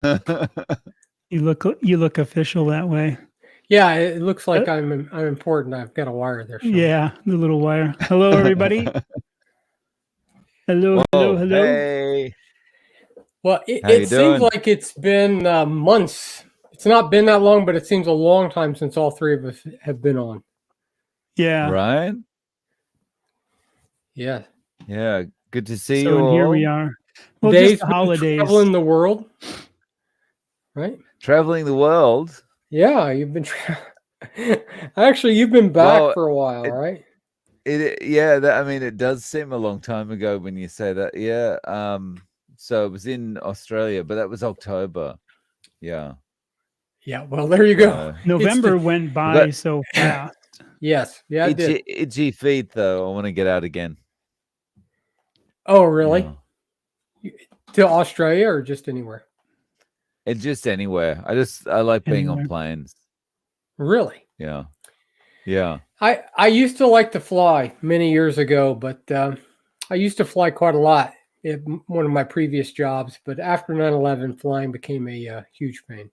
You look official that way. Yeah, it looks like I'm important. I've got a wire there somewhere. Yeah, the little wire. Hello, everybody. Hello, hello, Whoa, hello. hey. Well, How you it seems doing? like it's been months. It's not been that long, but it seems a long time since all three of us have been on. Yeah. Right? Yeah. Yeah. Good to see So, you and here we all. are. Well, Dave's just the been holidays. traveling the world, right? Traveling the world. Yeah, you've been. Actually, you've been back Well, for a while, it, right? I mean, it does seem a long time ago when you say that. Yeah. So it was in Australia, but that was October. Yeah. Yeah. Well, there you go. November went by so fast. Yes. Yeah, it did. Itchy feet, though. I want to get out again. Oh, really? Yeah. To Australia or just anywhere? It's just anywhere. I like being on planes. Really? Yeah. Yeah. I used to like to fly many years ago, but I used to fly quite a lot at one of my previous jobs. But after 9/11, flying became a huge pain.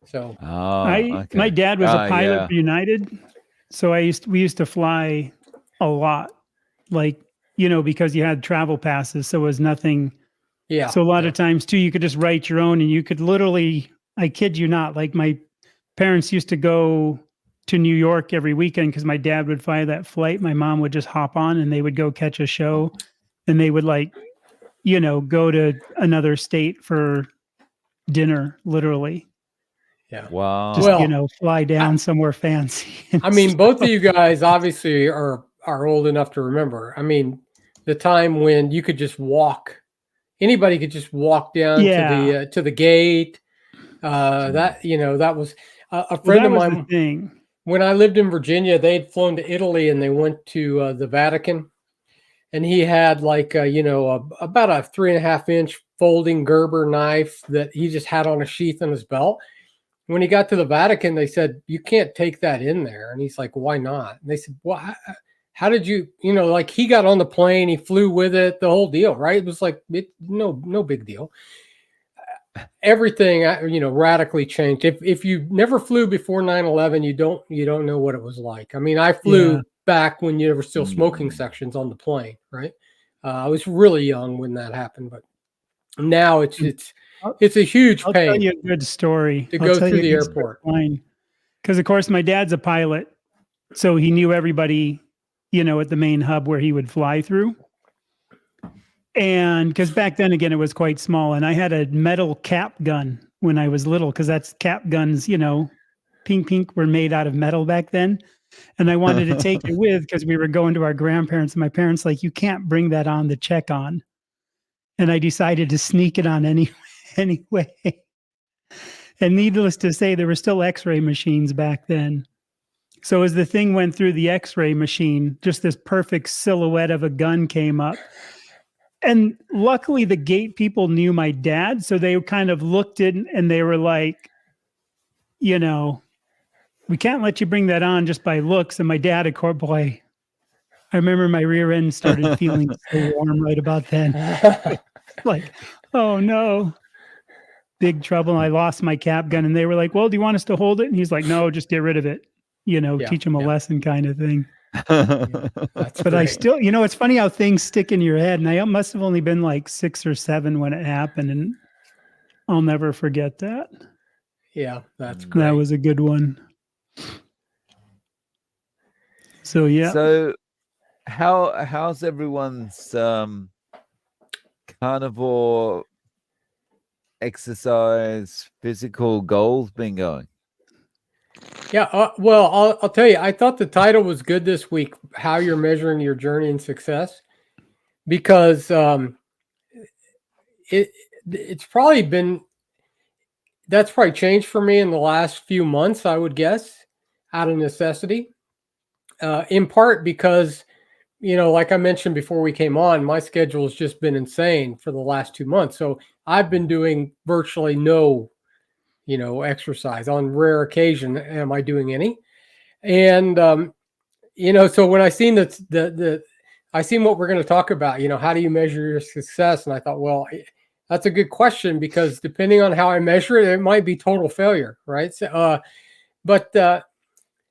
So my dad was a pilot for United, so we used to fly a lot, like, because you had travel passes, so it was nothing. Yeah. So a lot of times too, you could just write your own, and you could literally, I kid you not, like my parents used to go to New York every weekend because my dad would fly that flight. My mom would just hop on and they would go catch a show, and they would go to another state for dinner, literally. Yeah. Wow. Just, fly down somewhere fancy. I mean, both of you guys obviously are old enough to remember. I mean, the time when you could just walk. Anybody could just walk down to the gate. That was a friend of mine. The thing. When I lived in Virginia, they'd flown to Italy and they went to the Vatican, and he had like about a 3.5-inch folding Gerber knife that he just had on a sheath in his belt. When he got to the Vatican, they said, "You can't take that in there," and he's like, "Why not?" And they said, "Well, how did you, like he got on the plane, he flew with it, the whole deal, right? It was like no big deal." Everything radically changed. If you never flew before 9/11, you don't know what it was like. I mean, I flew back when there were still smoking sections on the plane, right? I was really young when that happened, but now it's a huge pain. I'll tell you a good story to go through the airport. Because of course my dad's a pilot, so he knew everybody, at the main hub where he would fly through. And because back then, again, it was quite small, and I had a metal cap gun when I was little, because that's cap guns, pink were made out of metal back then. And I wanted to take it with because we were going to our grandparents, and my parents like, you can't bring that on the check on. And I decided to sneak it on anyway. And needless to say, there were still x-ray machines back then. So as the thing went through the x-ray machine, just this perfect silhouette of a gun came up. And luckily the gate people knew my dad. So they kind of looked in and they were like, we can't let you bring that on just by looks. And my dad, of course, boy, I remember my rear end started feeling so warm right about then. Like, oh no, big trouble. I lost my cap gun, and they were like, well, do you want us to hold it? And he's like, no, just get rid of it. Teach him a lesson kind of thing. But great. I still, it's funny how things stick in your head. And I must have only been like 6 or 7 when it happened, and I'll never forget that. Yeah, that's great. That was a good one. So yeah. So how's everyone's carnivore exercise physical goals been going? Yeah, well, I'll tell you, I thought the title was good this week, how you're measuring your journey and success, because it's probably been, that's probably changed for me in the last few months, I would guess, out of necessity, in part because, like I mentioned before we came on, my schedule has just been insane for the last 2 months. So I've been doing virtually no exercise. On rare occasion am I doing any. And so when I seen I seen what we're going to talk about, how do you measure your success? And I thought, well, That's a good question, because depending on how I measure it, it might be total failure, right? So,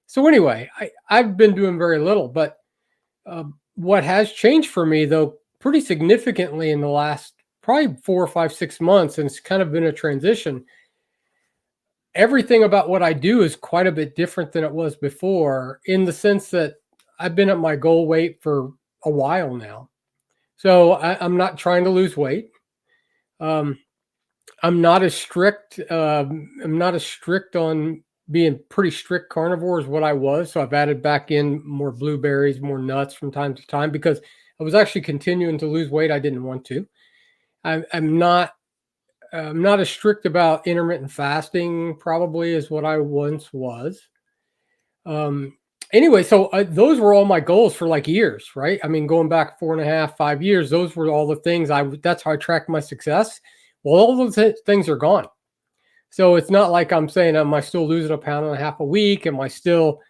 so anyway, I've been doing very little, but what has changed for me, though, pretty significantly in the last probably 4 or 5, 6 months, and it's kind of been a transition. Everything about what I do is quite a bit different than it was before, in the sense that I've been at my goal weight for a while now. So I'm not trying to lose weight. I'm not as strict. I'm not as strict on being pretty strict carnivore as what I was. So I've added back in more blueberries, more nuts from time to time, because I was actually continuing to lose weight I didn't want to. I'm not as strict about intermittent fasting probably as what I once was. Anyway, so those were all my goals for like years, right? I mean, going back 4.5, 5 years, those were all the things that's how I tracked my success. Well, all those things are gone. So it's not like I'm saying, am I still losing 1.5 pounds a week? Am I still,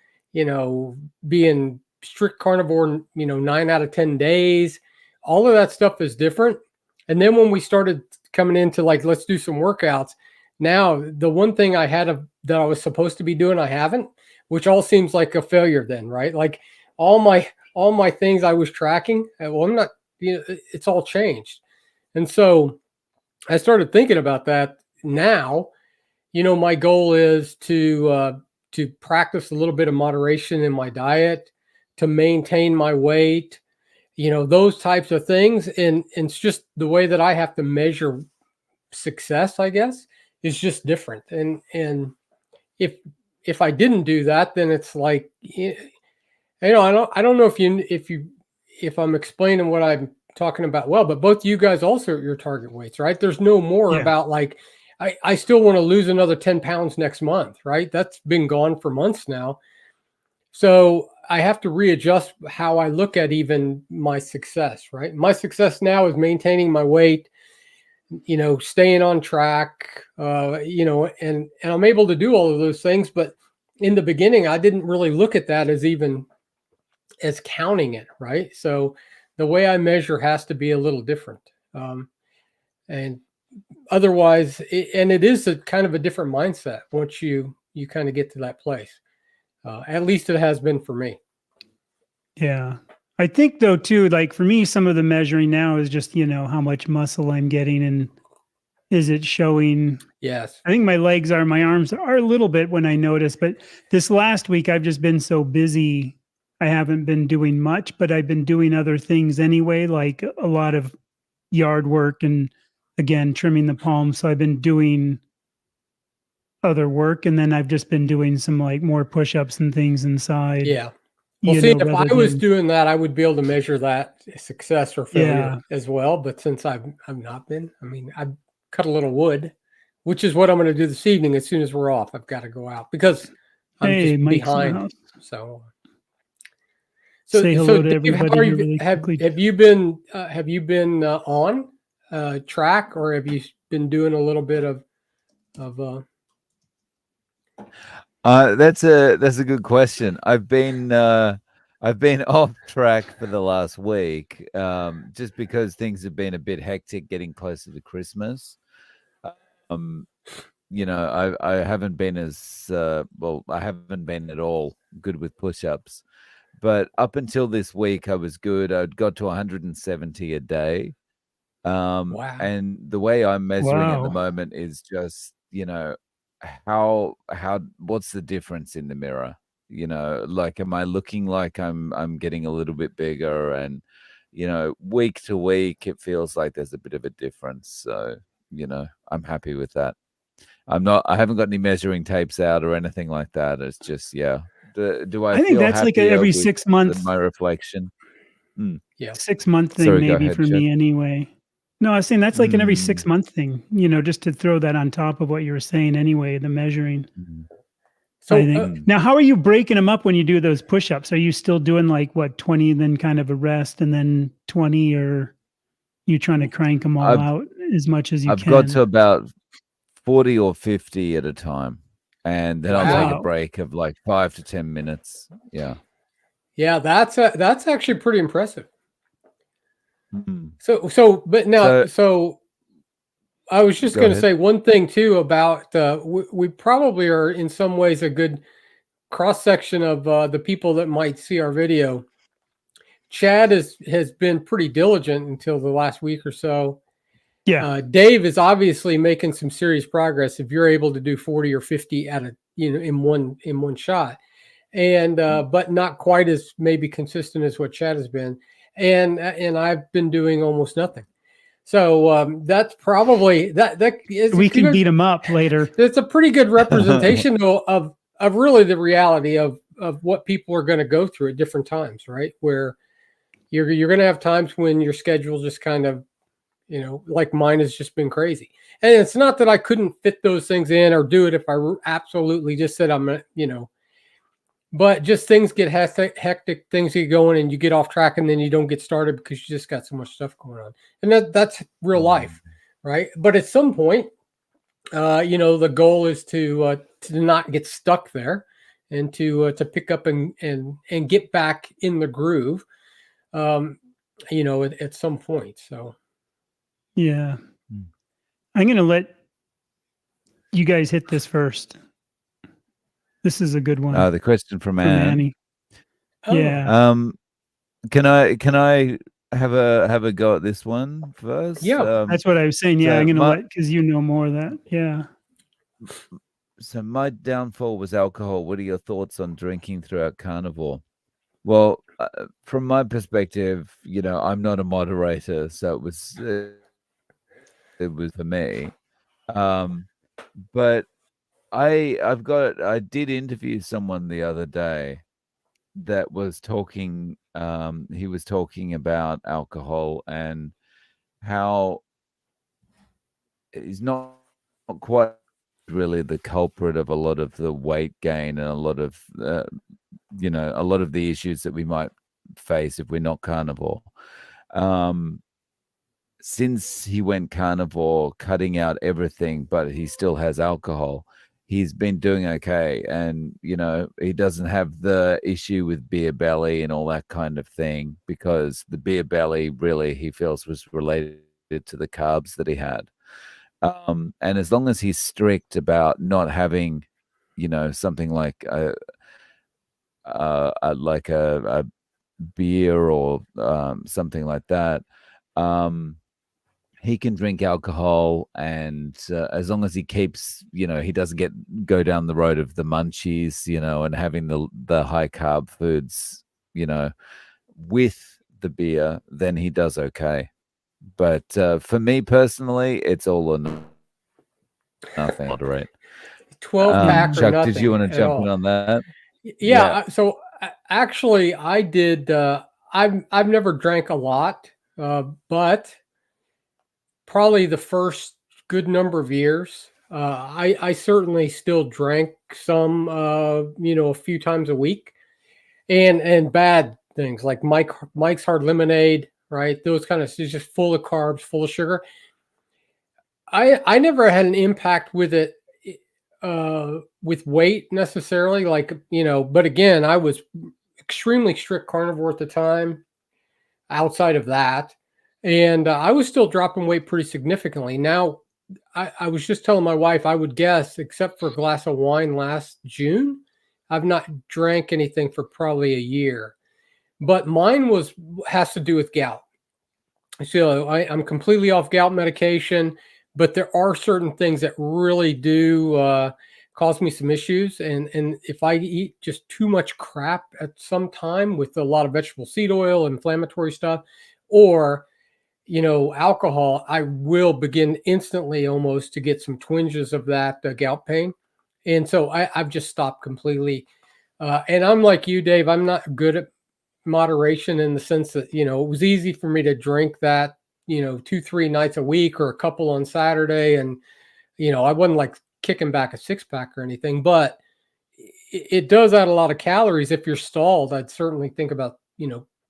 being strict carnivore, 9 out of 10 days? All of that stuff is different. And then when we started coming into like, let's do some workouts. Now, the one thing I had that I was supposed to be doing, I haven't, which all seems like a failure then, right? Like all my things I was tracking, well, I'm not, it's all changed. And so I started thinking about that now. My goal is to practice a little bit of moderation in my diet, to maintain my weight, those types of things. And it's just the way that I have to measure success, I guess, is just different. And if I didn't do that, then it's like, I don't know if I'm explaining what I'm talking about well, but both you guys also at your target weights, right? There's no more about like, I still want to lose another 10 pounds next month, right? That's been gone for months now. So I have to readjust how I look at even my success, right? My success now is maintaining my weight, staying on track, and I'm able to do all of those things. But in the beginning, I didn't really look at that as counting it, right? So the way I measure has to be a little different. And otherwise, it is a kind of a different mindset once you kind of get to that place. At least it has been for me. Yeah. I think though too, like for me, some of the measuring now is just, how much muscle I'm getting and is it showing? Yes. I think my arms are a little bit when I notice, but this last week I've just been so busy. I haven't been doing much, but I've been doing other things anyway, like a lot of yard work and again, trimming the palms. So I've been doing other work and then I've just been doing some like more push-ups and things inside. Yeah. Well, see, if I was doing that, I would be able to measure that success or failure as well. But since I've not been, I mean, I've cut a little wood, which is what I'm going to do this evening. As soon as we're off, I've got to go out because I'm just behind. So say hello to Dave, everybody. Have you been on track, or have you been doing a little bit of That's a good question. I've been off track for the last week, just because things have been a bit hectic getting closer to Christmas. I haven't been as I haven't been at all good with push-ups, but up until this week I was good. I'd got to 170 a day. Wow. And the way I'm measuring at the moment is just, what's the difference in the mirror? Like, am I looking like I'm getting a little bit bigger? And, week to week, it feels like there's a bit of a difference. So, I'm happy with that. I haven't got any measuring tapes out or anything like that. It's just, do I think that's like every 6 months, my reflection? Yeah. 6 month thing. Sorry, maybe for me anyway. No, I was saying that's like an every 6 month thing, just to throw that on top of what you were saying anyway, the measuring. So I think now, how are you breaking them up when you do those push-ups? Are you still doing like 20, then kind of a rest and then 20, or you trying to crank them all out as much as you can? I've got to about 40 or 50 at a time. And then I'll take a break of like 5 to 10 minutes. Yeah. Yeah, that's actually pretty impressive. So I was just Go going to ahead. say one thing too about we probably are in some ways a good cross section of the people that might see our video. Chad has been pretty diligent until the last week or so. Yeah. Dave is obviously making some serious progress if you're able to do 40 or 50 at a in one shot, and but not quite as maybe consistent as what Chad has been, and I've been doing almost nothing. So that's probably that is We can beat them up later. it's a pretty good representation of really the reality of what people are going to go through at different times, right? Where you're going to have times when your schedule just kind of, like mine has just been crazy. And it's not that I couldn't fit those things in or do it if I absolutely just said but just things get hectic, things get going and you get off track and then you don't get started because you just got so much stuff going on. And that's real life, right? But at some point, the goal is to not get stuck there and to pick up and get back in the groove, at some point. So Yeah. I'm going to let you guys hit this first. This is a good one. The question from Annie. Oh. Yeah. Can I have a go at this one first? Yeah. That's what I was saying. Yeah, so I'm going to let, because you know more of that. Yeah. So my downfall was alcohol. What are your thoughts on drinking throughout Carnivore? Well, from my perspective, I'm not a moderator, so it was for me. But I did interview someone the other day that was talking. He was talking about alcohol and how he's not quite really the culprit of a lot of the weight gain and a lot of the issues that we might face if we're not carnivore. Since he went carnivore, cutting out everything, but he still has alcohol, he's been doing okay. And, he doesn't have the issue with beer belly and all that kind of thing, because the beer belly really, he feels, was related to the carbs that he had. And as long as he's strict about not having, something like a beer or something like that, he can drink alcohol, and as long as he keeps, he doesn't go down the road of the munchies, and having the high carb foods, with the beer, then he does okay. But for me personally, it's all or nothing. Moderate. 12-pack or Chuck, nothing. did you want to jump in on that? Yeah. So actually, I did. I've never drank a lot, but probably the first good number of years, I certainly still drank some, a few times a week, and bad things like Mike's Hard Lemonade, right? Those kind of, it's just full of carbs, full of sugar. I never had an impact with it, with weight necessarily, but again, I was extremely strict carnivore at the time. Outside of that, and I was still dropping weight pretty significantly. Now, I was just telling my wife, I would guess, except for a glass of wine last June, I've not drank anything for probably a year. But mine has to do with gout. So I'm completely off gout medication, but there are certain things that really do cause me some issues. And if I eat just too much crap at some time with a lot of vegetable seed oil, inflammatory stuff, or alcohol, I will begin instantly almost to get some twinges of that gout pain. And so I've just stopped completely. And I'm like you, Dave, I'm not good at moderation in the sense that, it was easy for me to drink that, 2-3 nights a week or a couple on Saturday. And, I wasn't like kicking back a 6-pack or anything, but it does add a lot of calories. If you're stalled, I'd certainly think about,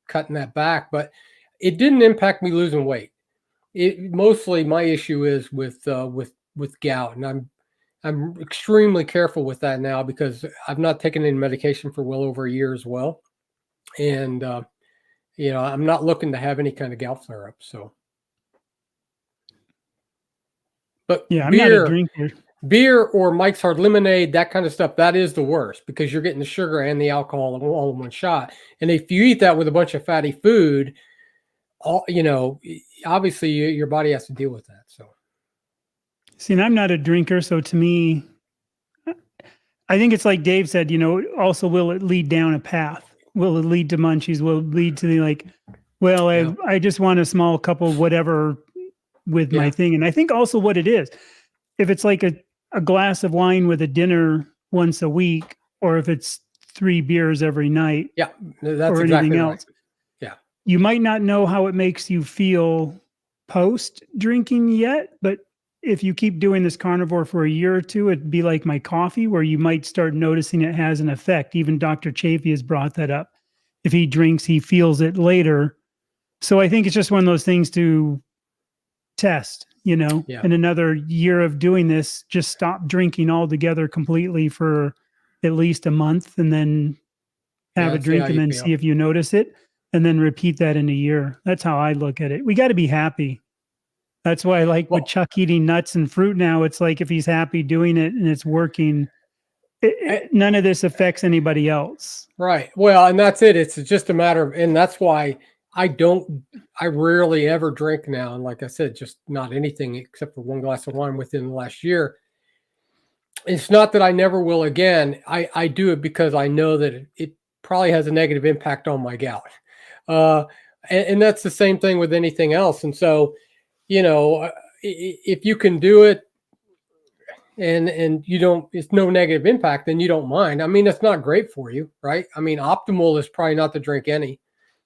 cutting that back, but it didn't impact me losing weight. Mostly my issue is with gout, and I'm extremely careful with that now because I've not taken any medication for well over a year as well. And, I'm not looking to have any kind of gout flare up. So. But Yeah, I'm not a drinker. beer or Mike's Hard Lemonade, that kind of stuff, that is the worst because you're getting the sugar and the alcohol all in one shot. And if you eat that with a bunch of fatty food, obviously your body has to deal with that. So, see, and I'm not a drinker, so to me, I think it's like Dave said. Also, will it lead down a path? Will it lead to munchies? Will it lead to I just want a small cup of whatever with my thing. And I think also what it is, if it's like a glass of wine with a dinner once a week, or if it's 3 beers every night, that's or exactly anything right. else, you might not know how it makes you feel post drinking yet, but if you keep doing this carnivore for a year or two, it'd be like my coffee, where you might start noticing it has an effect. Even Dr. Chafee has brought that up. If he drinks, he feels it later. So I think it's just one of those things to test, in another year of doing this, just stop drinking altogether completely for at least a month, and then have a drink and then see if you notice it, and then repeat that in a year. That's how I look at it. We got to be happy. That's why I like with Chuck eating nuts and fruit now. It's like if he's happy doing it and it's working, none of this affects anybody else. Right. Well, and that's it. It's just a matter of, and that's why I rarely ever drink now. And like I said, just not anything except for one glass of wine within the last year. It's not that I never will again. I do it because I know that it probably has a negative impact on my gout. And that's the same thing with anything else. And so, if you can do it and it's no negative impact, then you don't mind. I mean, it's not great for you, right? I mean, optimal is probably not to drink any,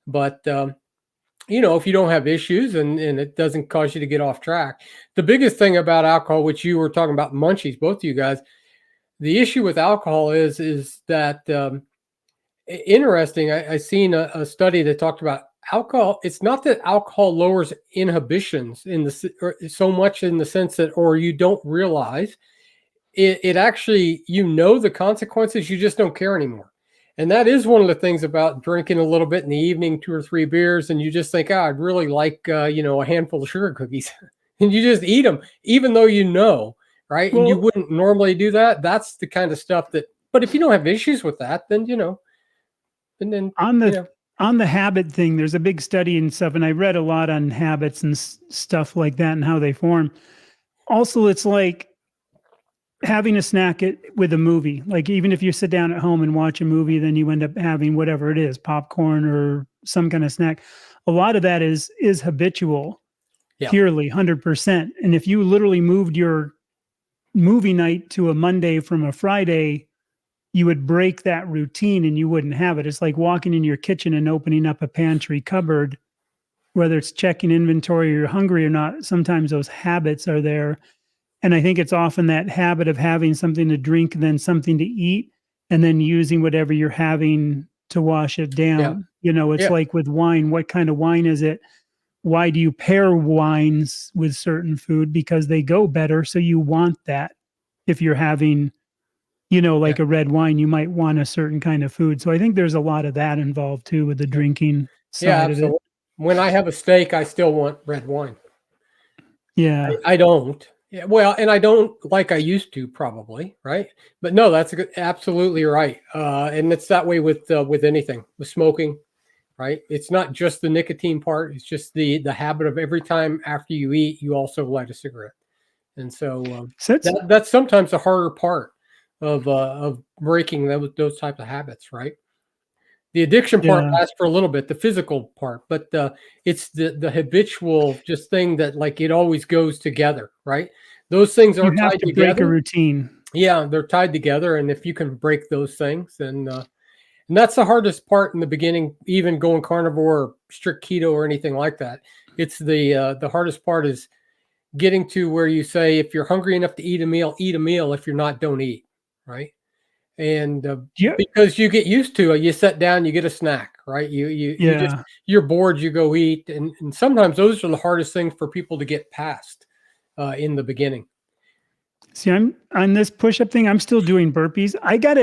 but if you don't have issues and it doesn't cause you to get off track. The biggest thing about alcohol, which you were talking about munchies, both of you guys, the issue with alcohol is that interesting. I seen a study that talked about alcohol. It's not that alcohol lowers inhibitions so much in the sense that, or you don't realize it actually, the consequences, you just don't care anymore. And that is one of the things about drinking a little bit in the evening, 2 or 3 beers, and you just think, I'd really like, a handful of sugar cookies, and you just eat them, even though right? Well, and you wouldn't normally do that. That's the kind of stuff that. But if you don't have issues with that, then and then on the habit thing, there's a big study and stuff, and I read a lot on habits and stuff like that and how they form. Also, it's like having a snack with a movie. Like, even if you sit down at home and watch a movie, then you end up having whatever it is, popcorn or some kind of snack. A lot of that is habitual, purely 100%. And if you literally moved your movie night to a Monday from a Friday, you would break that routine and you wouldn't have it. It's like walking in your kitchen and opening up a pantry cupboard, whether it's checking inventory or you're hungry or not. Sometimes those habits are there. And I think it's often that habit of having something to drink, then something to eat, and then using whatever you're having to wash it down. It's like with wine. What kind of wine is it? Why do you pair wines with certain food? Because they go better. So you want that. If you're having, a red wine, you might want a certain kind of food. So I think there's a lot of that involved too with the drinking side of it. When I have a steak, I still want red wine. Yeah. I don't. Yeah, well, and I don't like I used to, probably, right? But no, that's absolutely right. And it's that way with anything, with smoking, right? It's not just the nicotine part; it's just the habit of every time after you eat, you also light a cigarette, and so that's sometimes the harder part of breaking those types of habits, right? The addiction part lasts for a little bit, the physical part, but it's the habitual just thing that, like, it always goes together, right? Those things are tied together. Break a routine. Yeah, they're tied together, and if you can break those things, then and that's the hardest part in the beginning, even going carnivore or strict keto or anything like that. It's the hardest part is getting to where you say, if you're hungry enough to eat a meal, eat a meal. If you're not, don't eat, right? And because you get used to it, you sit down, you get a snack, right? You're bored, you go eat, and sometimes those are the hardest things for people to get past in the beginning. See, I'm on this push-up thing. I'm still doing burpees. I got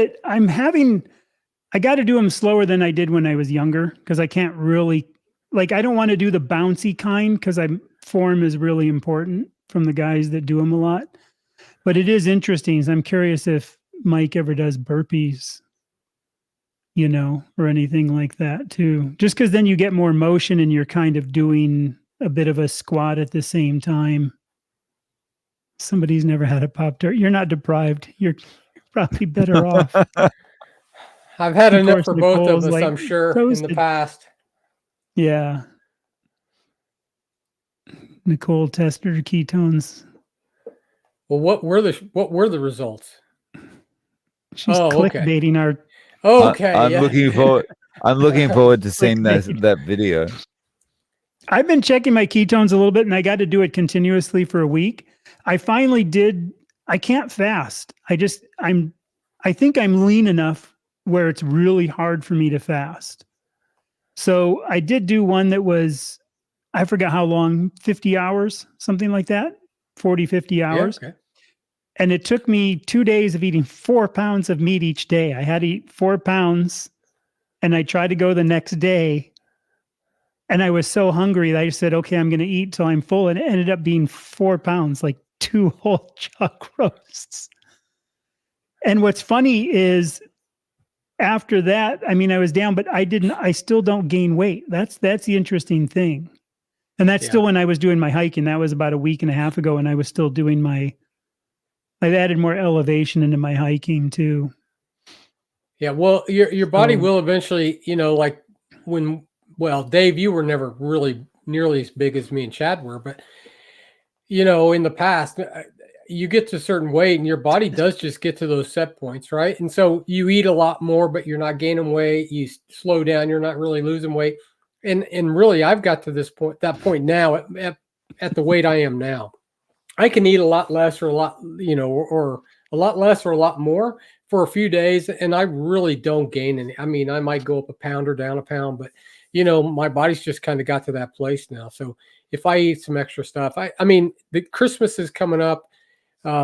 to do them slower than I did when I was younger, because I can't really, I don't want to do the bouncy kind, because form is really important. from the guys that do them a lot. But it is interesting. So I'm curious if Mike ever does burpees, you know, or anything like that too. Just because then you get more motion and you're kind of doing a bit of a squat at the same time. Somebody's never had a Pop-Tart. You're not deprived. You're probably better off. I've had Of enough course, for both of Nicole's us, like, I'm sure, in the toasted. past. Yeah. Nicole tested her ketones. Well, what were the results? She's okay. clickbaiting our. Okay, I'm yeah. looking forward. I'm looking forward to seeing Clickbait. that video. I've been checking my ketones a little bit, and I got to do it continuously for a week. I finally did. I can't fast. I think I'm lean enough where it's really hard for me to fast. So I did do one that was, I forgot how long, 50 hours, something like that, 40, 50 hours. Yeah, okay. And it took me 2 days of eating 4 pounds of meat each day. I had to eat 4 pounds, and I tried to go the next day. And I was so hungry that I just said, okay, I'm going to eat till I'm full. And it ended up being 4 pounds, like 2 whole chuck roasts. And what's funny is after that, I mean, I was down, but I still don't gain weight. That's the interesting thing. And that's still when I was doing my hiking. That was about a week and a half ago. And I was still doing I've added more elevation into my hiking too. Yeah. Well, your body will eventually, you know, like Dave, you were never really nearly as big as me and Chad were, but you know, in the past, you get to a certain weight and your body does just get to those set points, right? And so you eat a lot more, but you're not gaining weight. You slow down, you're not really losing weight. And really, I've got to that point now at the weight I am now. I can eat a lot less or a lot, you know, or a lot less or a lot more for a few days, and I really don't gain any. I mean, I might go up a pound or down a pound, but you know, my body's just kind of got to that place now. So if I eat some extra stuff, I mean, the Christmas is coming up,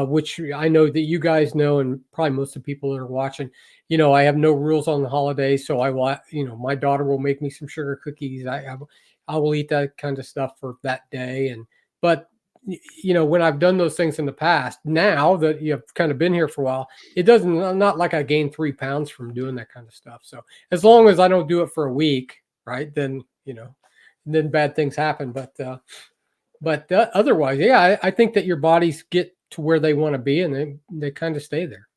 which I know that you guys know, and probably most of the people that are watching, you know, I have no rules on the holidays. So I will, you know, my daughter will make me some sugar cookies. I will eat that kind of stuff for that day. But you know, when I've done those things in the past, now that you've kind of been here for a while, it doesn't, not like I gained 3 pounds from doing that kind of stuff. So as long as I don't do it for a week, right, then, you know, then bad things happen. But otherwise, yeah, I think that your bodies get to where they want to be, and they kind of stay there.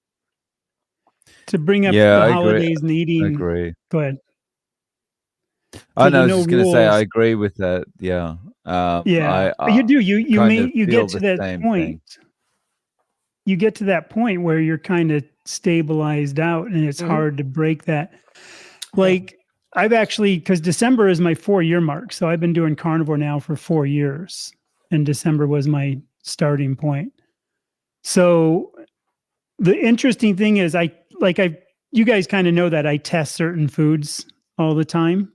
To bring up the holidays and eating. I agree. Go ahead. I was just going to say, I agree with that. Yeah. You do. You get to that point. You get to that point where you're kind of stabilized out, and it's hard to break that. Like I've actually, because December is my 4-year mark, so I've been doing carnivore now for 4 years, and December was my starting point. So the interesting thing is, you guys kind of know that I test certain foods all the time.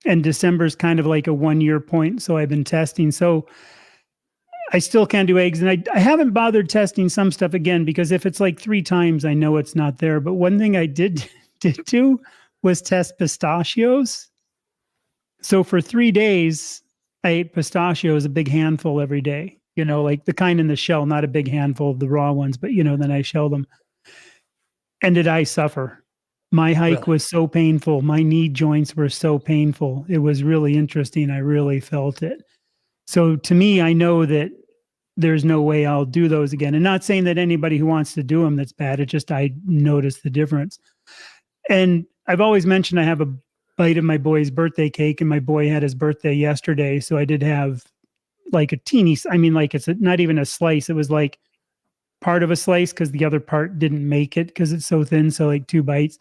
And December is kind of like a 1-year point. So I've been testing. So I still can't do eggs. And I haven't bothered testing some stuff again, because if it's like 3 times, I know it's not there. But one thing I did do was test pistachios. So for 3 days, I ate pistachios, a big handful every day, you know, like the kind in the shell, not a big handful of the raw ones, but, you know, then I shell them. And did I suffer? My hike was so painful. My knee joints were so painful. It was really interesting. I really felt it. So to me, I know that there's no way I'll do those again. And not saying that anybody who wants to do them, that's bad. It's just, I noticed the difference. And I've always mentioned I have a bite of my boy's birthday cake, and my boy had his birthday yesterday. So I did have like a teeny, I mean, like not even a slice. It was like part of a slice, because the other part didn't make it because it's so thin. So like 2 bites.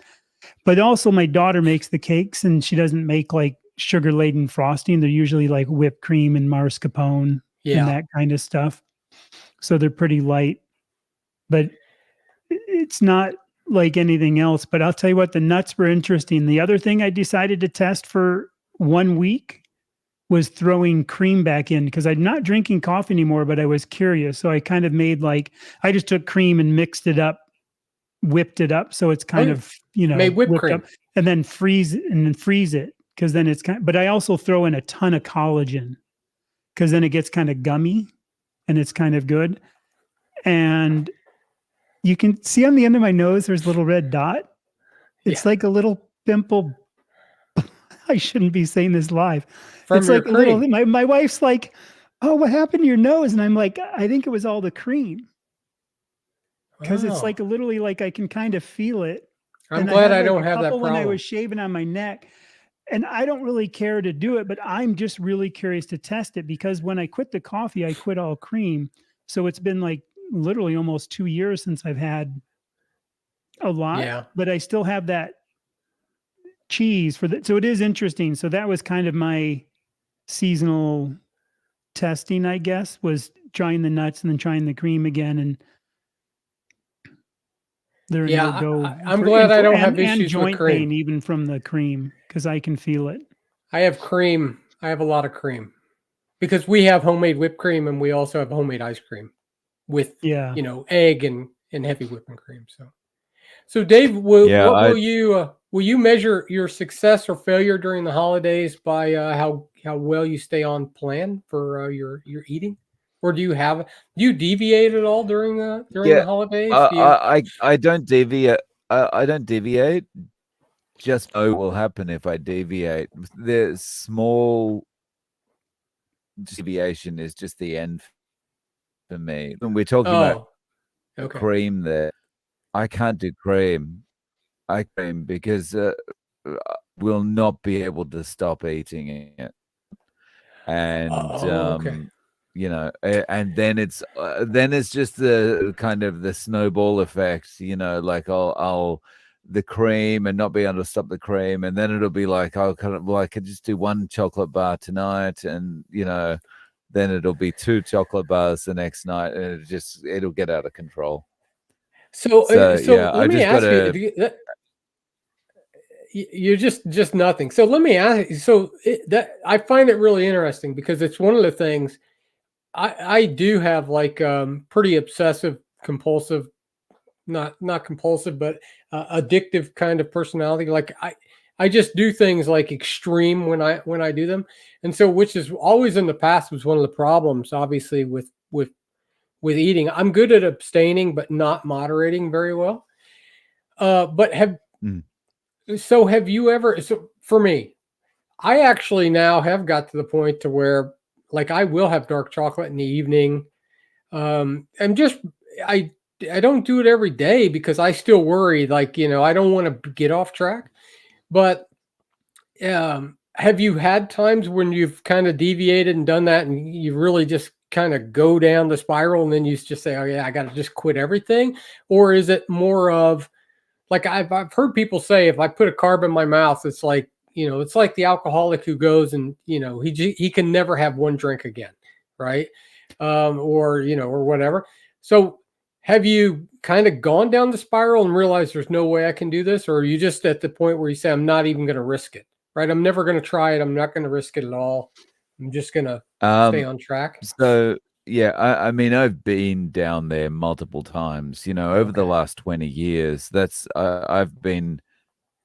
But also my daughter makes the cakes, and she doesn't make like sugar laden frosting. They're usually like whipped cream and mascarpone and that kind of stuff. So they're pretty light, but it's not like anything else. But I'll tell you what, the nuts were interesting. The other thing I decided to test for 1 week was throwing cream back in, because I'm not drinking coffee anymore, but I was curious. So I kind of made I just took cream and mixed it up, whipped it up. So it's kind of, you know, made whipped cream up, and then freeze it. Cause then it's but I also throw in a ton of collagen, because then it gets kind of gummy. and it's kind of good. And you can see on the end of my nose, there's a little red dot. It's like a little pimple. I shouldn't be saying this live. From it's your like a little, cream. my wife's like, oh, what happened to your nose? And I'm like, I think it was all the cream. Because it's like literally like I can kind of feel it. I'm and glad I had like don't a have that couple when I problem. was shaving on my neck. And I don't really care to do it, but I'm just really curious to test it because when I quit the coffee, I quit all cream. So it's been like literally almost 2 years since I've had a lot, Yeah. but I still have that cheese for that. So it is interesting. So that was kind of my seasonal testing, I guess, was trying the nuts and then trying the cream again. And they're a no-go. I'm glad I don't have issues and with joint cream. pain even from the cream because I can feel it. I have cream. I have a lot of cream because we have homemade whipped cream and we also have homemade ice cream with, you know, egg and heavy whipping cream. So Dave, will you measure your success or failure during the holidays by how well you stay on plan for your eating, or do you deviate at all during the holidays? I don't deviate. I don't deviate. Just know what will happen if I deviate. The small deviation is just the end for me. When we're talking about cream, there, I can't do cream. I cream because we'll not be able to stop eating it, and you know, and then it's just the kind of the snowball effect. You know, like I'll the cream and not be able to stop the cream, and then it'll be like I could just do one chocolate bar tonight, and you know, then it'll be 2 chocolate bars the next night, and it'll get out of control. So yeah, let me ask you. You're just nothing. So let me ask you. So that I find it really interesting because it's one of the things I do have like pretty obsessive compulsive, not compulsive, but addictive kind of personality. Like I just do things like extreme when I do them, and so which is always in the past was one of the problems, obviously with eating. I'm good at abstaining, but not moderating very well. But have you ever? So for me, I actually now have got to the point to where like I will have dark chocolate in the evening. And just I don't do it every day because I still worry, like, you know, I don't want to get off track. But have you had times when you've kind of deviated and done that and you really just kind of go down the spiral and then you just say, oh yeah, I got to just quit everything? Or is it more of like I've heard people say if I put a carb in my mouth, it's like, you know, it's like the alcoholic who goes and, you know, he can never have one drink again, right? Or, you know, or whatever. So have you kind of gone down the spiral and realized there's no way I can do this? Or are you just at the point where you say, I'm not even going to risk it, right? I'm never going to try it. I'm not going to risk it at all. I'm just going to stay on track. So yeah, I mean, I've been down there multiple times, you know, over the last 20 years. That's I've been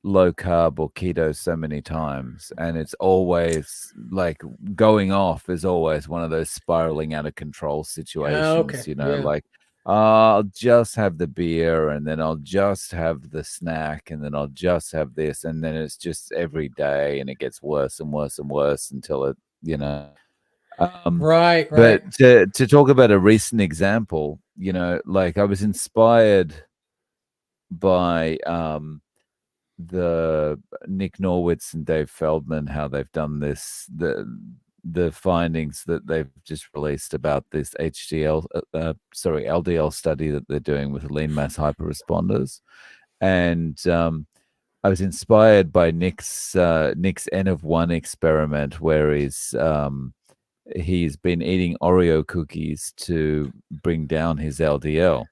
low carb or keto so many times, and it's always like going off is always one of those spiraling out of control situations. You know, like I'll just have the beer, and then I'll just have the snack, and then I'll just have this, and then it's just every day, and it gets worse and worse and worse until it, you know. Right. But to talk about a recent example, you know, like I was inspired by the Nick Norwitz and Dave Feldman, how they've done this, the findings that they've just released about this LDL study that they're doing with lean mass hyperresponders. And I was inspired by Nick's N of 1 experiment, where he's been eating Oreo cookies to bring down his LDL.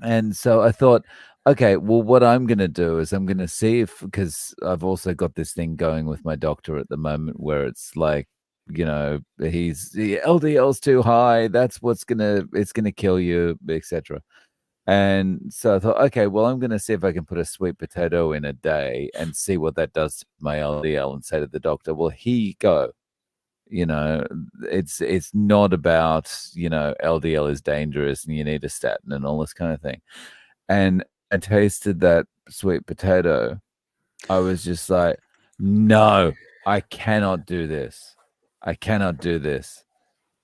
And so I thought, okay, well, what I'm going to do is I'm going to see if, because I've also got this thing going with my doctor at the moment where it's like, you know, the LDL's too high. That's it's going to kill you, etc. And so I thought, okay, well, I'm going to see if I can put a sweet potato in a day and see what that does to my LDL and say to the doctor, well, here you go. You know, it's not about, you know, LDL is dangerous and you need a statin and all this kind of thing. And I tasted that sweet potato. I was just like, no, I cannot do this. I cannot do this.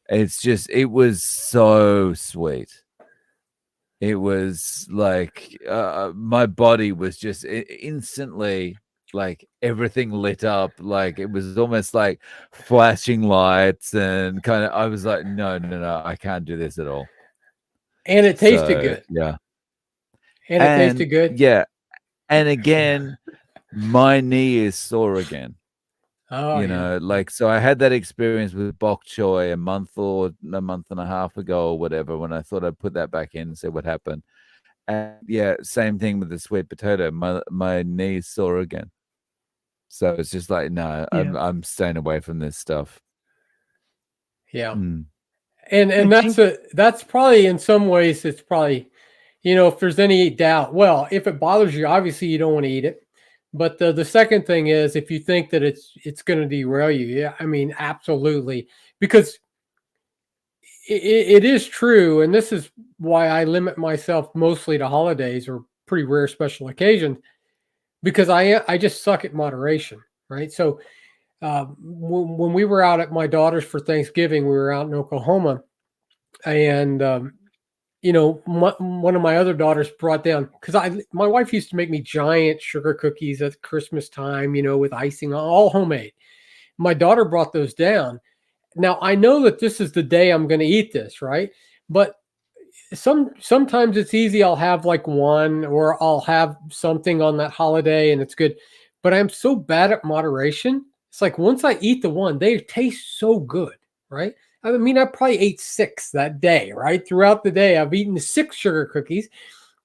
It's just, it was so sweet. It was like my body was just instantly like everything lit up. Like it was almost like flashing lights and kind of, I was like, no, no, no, I can't do this at all. And it tasted So, good. yeah. And it tasted good. Yeah. And again, my knee is sore again. Oh, You know, like, so I had that experience with bok choy a month and a half ago or whatever, when I thought I'd put that back in and see what happened. And yeah, same thing with the sweet potato. My knees sore again. So it's just like, no, Yeah. I'm staying away from this stuff. Yeah. Mm. And that's probably, in some ways, it's probably, you know, if there's any doubt, well, if it bothers you, obviously you don't want to eat it. But the second thing is, if you think that it's going to derail you, yeah, I mean, absolutely, because it is true, and this is why I limit myself mostly to holidays or pretty rare special occasions, because I just suck at moderation, right? So when we were out at my daughter's for Thanksgiving, we were out in Oklahoma, and you know, one of my other daughters brought down, because my wife used to make me giant sugar cookies at Christmas time, you know, with icing, all homemade. My daughter brought those down. Now I know that this is the day I'm going to eat this, right? But sometimes it's easy. I'll have like one, or I'll have something on that holiday and it's good. But I'm so bad at moderation. It's like once I eat the one, they taste so good, right? I mean, I probably ate 6 that day, right? Throughout the day, I've eaten 6 sugar cookies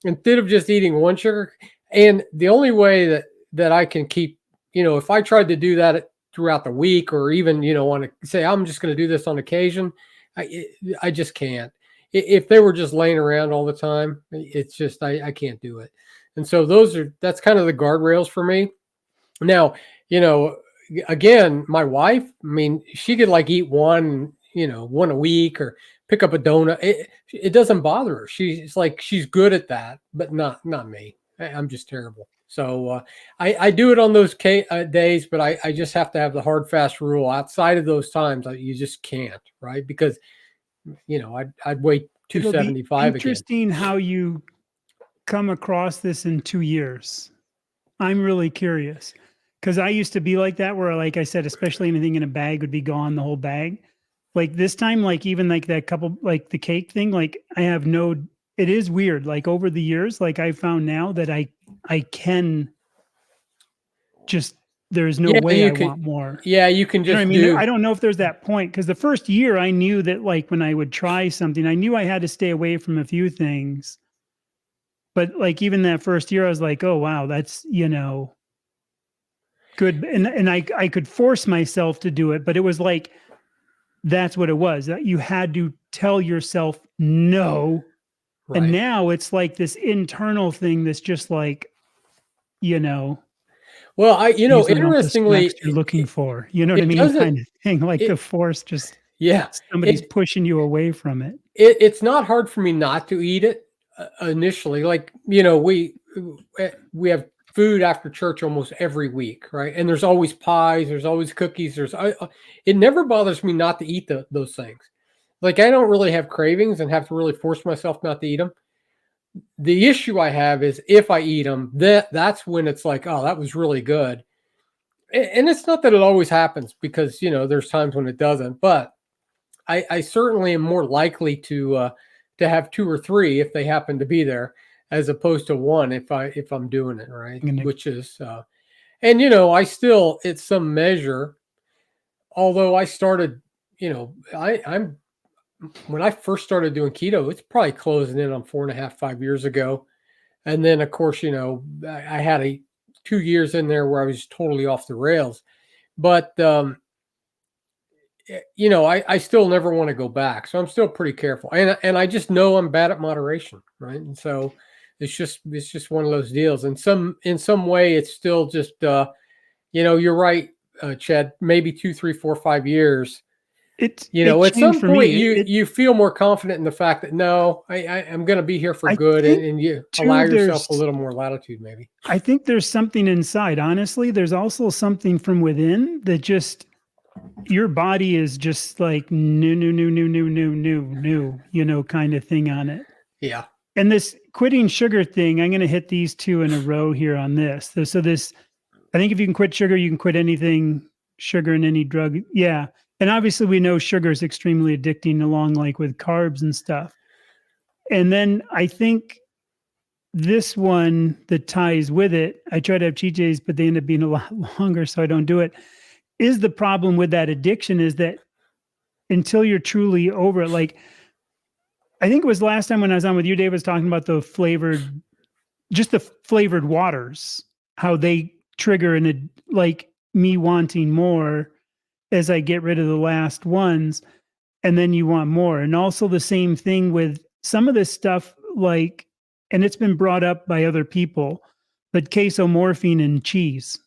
instead of just eating one sugar. And the only way that I can keep, you know, if I tried to do that throughout the week, or even, you know, want to say I'm just going to do this on occasion, I just can't. If they were just laying around all the time, it's just I can't do it. And so that's kind of the guardrails for me. Now, you know, again, my wife, I mean, she could like eat one, you know, one a week, or pick up a donut. It doesn't bother her. She's like, she's good at that, but not me. I'm just terrible. So I do it on those days, but I just have to have the hard, fast rule. Outside of those times, you just can't, right? Because, you know, I'd weigh It'll be 275 again. interesting how you come across this in 2 years. I'm really curious, because I used to be like that, where, like I said, especially anything in a bag would be gone, the whole bag. Like this time, like even like that couple, like the cake thing, like it is weird. Like over the years, like I found now that I can just, there's no way I want more. Yeah, you can You know just what I mean? I don't know if there's that point, because the first year I knew that, like when I would try something, I knew I had to stay away from a few things. But like even that first year, I was like, oh wow, that's, you know, good. And I could force myself to do it, but it was like, that's what it was. That you had to tell yourself no. right. And now it's like this internal thing that's just like, you know, Well, you know, these are not the interestingly, specs you're looking for. You know what I it mean? doesn't. Kind of thing. Like the force just, Yeah, somebody's pushing you away from it. it's not hard for me not to eat it initially. Like, you know, we have food after church almost every week, right? And there's always pies, there's always cookies. It never bothers me not to eat those things. Like I don't really have cravings and have to really force myself not to eat them. The issue I have is if I eat them, that's when it's like, oh, that was really good. And it's not that it always happens, because, you know, there's times when it doesn't, but I certainly am more likely to have 2 or 3 if they happen to be there, as opposed to 1 if I'm doing it right. Which is, and you know, I still, it's some measure. Although I started, you know, I'm when I first started doing keto, it's probably closing in on 4.5, 5 years ago, and then of course, you know, I had 2 years in there where I was totally off the rails, but you know, I still never want to go back. So I'm still pretty careful. And I just know I'm bad at moderation. Right. And so it's just one of those deals. And in some way it's still just, you know, you're right, Chad, maybe 2, 3, 4, 5 years It at some changed for point me. you feel more confident in the fact that no, I'm going to be here for I good, think and you too, allow yourself a little more latitude, maybe. I think there's something inside. Honestly, there's also something from within that just your body is just like new, kind of thing on it. Yeah. And this quitting sugar thing, I'm going to hit these two in a row here on this. So this, I think if you can quit sugar, you can quit anything, sugar and any drug. Yeah. And obviously we know sugar is extremely addicting along like with carbs and stuff. And then I think this one that ties with it, I try to have cheat days, but they end up being a lot longer, so I don't do it. Is the problem with that addiction is that until you're truly over it, like I think it was last time when I was on with you, Dave was talking about the flavored waters, how they trigger like me wanting more as I get rid of the last ones, and then you want more. And also the same thing with some of this stuff, like, and it's been brought up by other people, but casomorphine and cheese.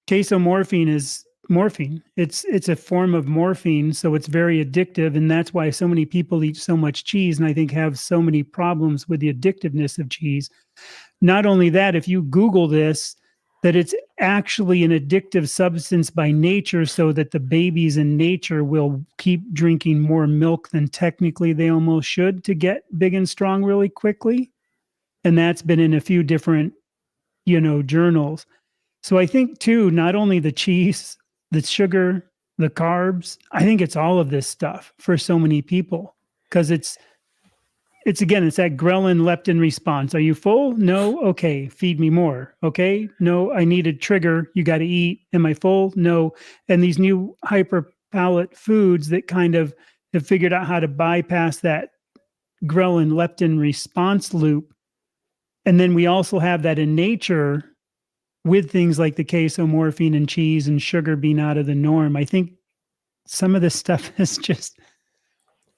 Casomorphine is morphine. It's a form of morphine, so it's very addictive, and that's why so many people eat so much cheese, and I think have so many problems with the addictiveness of cheese. Not only that, if you Google this, that it's actually an addictive substance by nature, so that the babies in nature will keep drinking more milk than technically they almost should to get big and strong really quickly. And that's been in a few different, journals. So I think too, not only the cheese, the sugar, the carbs, I think it's all of this stuff for so many people, because it's again, it's that ghrelin leptin response. Are you full? No. Okay. Feed me more. Okay. No, I need a trigger. You got to eat. Am I full? No. And these new hyperpalate foods that kind of have figured out how to bypass that ghrelin leptin response loop. And then we also have that in nature with things like the casomorphine and cheese and sugar being out of the norm. I think some of this stuff is just.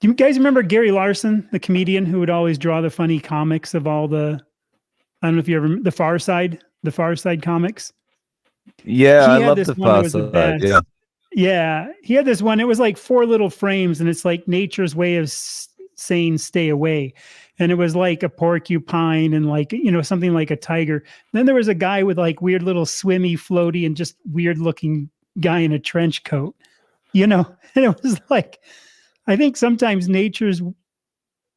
Do you guys remember Gary Larson, the comedian who would always draw the funny comics of all the, I don't know if you ever, the Far Side comics? Yeah, He I had love this the one that Far was the Side. best. Yeah. Yeah, he had this one. It was like 4 little frames, and it's like nature's way of saying stay away. And it was like a porcupine and like, something like a tiger. Then there was a guy with like weird little swimmy, floaty, and just weird looking guy in a trench coat, and it was like, I think sometimes nature's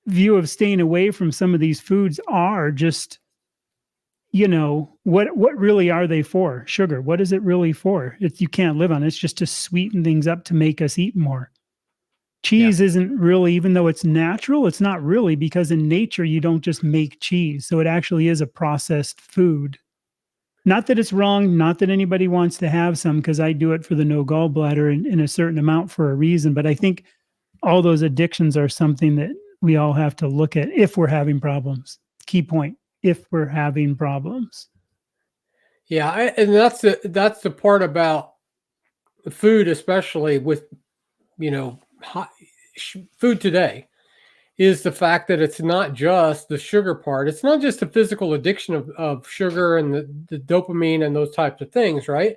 view of staying away from some of these foods are just, what really are they for? Sugar, what is it really for? You can't live on it. It's just to sweeten things up to make us eat more. Cheese isn't really, even though it's natural, it's not really, because in nature you don't just make cheese. So it actually is a processed food. Not that it's wrong, not that anybody wants to have some, because I do it for the no gallbladder in a certain amount for a reason. But I think all those addictions are something that we all have to look at if we're having problems. Key point, if we're having problems. Yeah, and that's the part about food, especially with food today, is the fact that it's not just the sugar part. It's not just the physical addiction of sugar and the dopamine and those types of things, right?